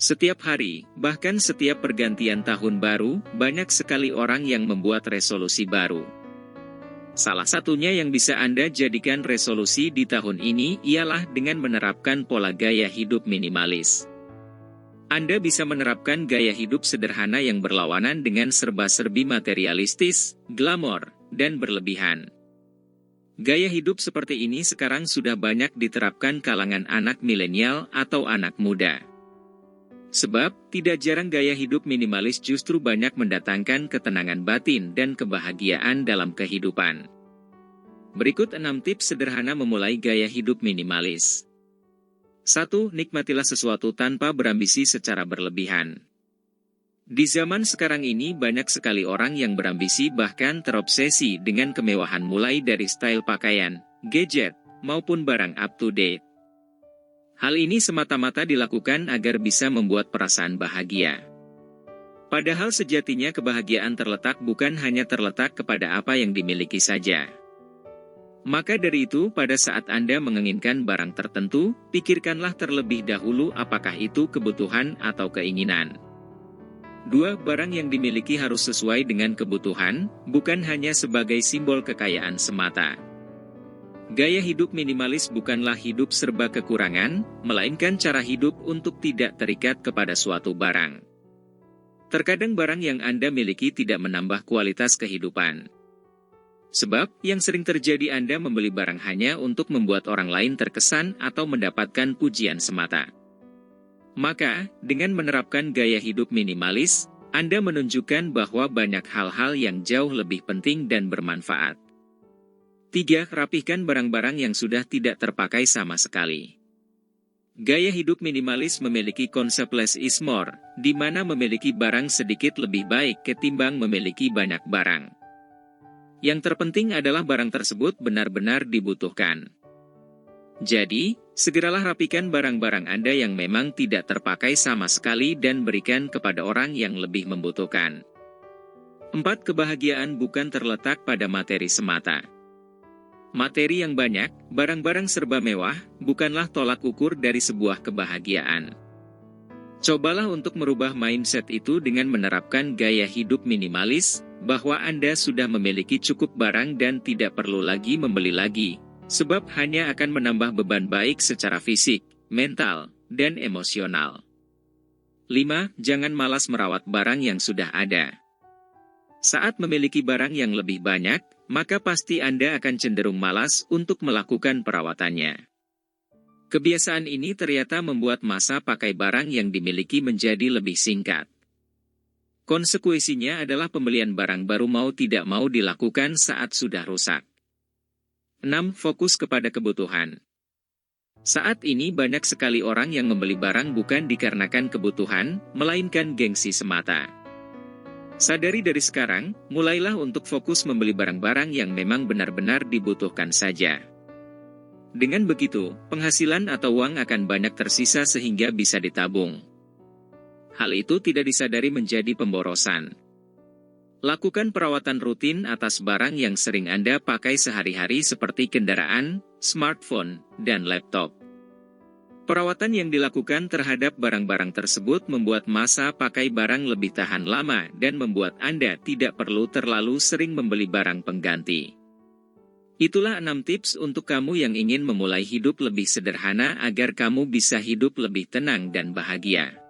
Setiap hari, bahkan setiap pergantian tahun baru, banyak sekali orang yang membuat resolusi baru. Salah satunya yang bisa Anda jadikan resolusi di tahun ini ialah dengan menerapkan pola gaya hidup minimalis. Anda bisa menerapkan gaya hidup sederhana yang berlawanan dengan serba-serbi materialistis, glamor, dan berlebihan. Gaya hidup seperti ini sekarang sudah banyak diterapkan kalangan anak milenial atau anak muda. Sebab, tidak jarang gaya hidup minimalis justru banyak mendatangkan ketenangan batin dan kebahagiaan dalam kehidupan. Berikut 6 tips sederhana memulai gaya hidup minimalis. 1. Nikmatilah sesuatu tanpa berambisi secara berlebihan. Di zaman sekarang ini banyak sekali orang yang berambisi bahkan terobsesi dengan kemewahan mulai dari style pakaian, gadget, maupun barang up-to-date. Hal ini semata-mata dilakukan agar bisa membuat perasaan bahagia. Padahal sejatinya kebahagiaan bukan hanya terletak kepada apa yang dimiliki saja. Maka dari itu, pada saat Anda menginginkan barang tertentu, pikirkanlah terlebih dahulu apakah itu kebutuhan atau keinginan. 2. Barang yang dimiliki harus sesuai dengan kebutuhan, bukan hanya sebagai simbol kekayaan semata. Gaya hidup minimalis bukanlah hidup serba kekurangan, melainkan cara hidup untuk tidak terikat kepada suatu barang. Terkadang barang yang Anda miliki tidak menambah kualitas kehidupan. Sebab, yang sering terjadi Anda membeli barang hanya untuk membuat orang lain terkesan atau mendapatkan pujian semata. Maka, dengan menerapkan gaya hidup minimalis, Anda menunjukkan bahwa banyak hal-hal yang jauh lebih penting dan bermanfaat. 3. Rapihkan barang-barang yang sudah tidak terpakai sama sekali. Gaya hidup minimalis memiliki konsep less is more, di mana memiliki barang sedikit lebih baik ketimbang memiliki banyak barang. Yang terpenting adalah barang tersebut benar-benar dibutuhkan. Jadi, segeralah rapikan barang-barang Anda yang memang tidak terpakai sama sekali dan berikan kepada orang yang lebih membutuhkan. 4. Kebahagiaan bukan terletak pada materi semata. Materi yang banyak, barang-barang serba mewah, bukanlah tolak ukur dari sebuah kebahagiaan. Cobalah untuk merubah mindset itu dengan menerapkan gaya hidup minimalis, bahwa Anda sudah memiliki cukup barang dan tidak perlu lagi membeli lagi, sebab hanya akan menambah beban baik secara fisik, mental, dan emosional. 5. Jangan malas merawat barang yang sudah ada. Saat memiliki barang yang lebih banyak, maka pasti Anda akan cenderung malas untuk melakukan perawatannya. Kebiasaan ini ternyata membuat masa pakai barang yang dimiliki menjadi lebih singkat. Konsekuensinya adalah pembelian barang baru mau tidak mau dilakukan saat sudah rusak. 6. Fokus kepada kebutuhan. Saat ini banyak sekali orang yang membeli barang bukan dikarenakan kebutuhan, melainkan gengsi semata. Sadari dari sekarang, mulailah untuk fokus membeli barang-barang yang memang benar-benar dibutuhkan saja. Dengan begitu, penghasilan atau uang akan banyak tersisa sehingga bisa ditabung. Hal itu tidak disadari menjadi pemborosan. Lakukan perawatan rutin atas barang yang sering Anda pakai sehari-hari seperti kendaraan, smartphone, dan laptop. Perawatan yang dilakukan terhadap barang-barang tersebut membuat masa pakai barang lebih tahan lama dan membuat Anda tidak perlu terlalu sering membeli barang pengganti. Itulah 6 tips untuk kamu yang ingin memulai hidup lebih sederhana agar kamu bisa hidup lebih tenang dan bahagia.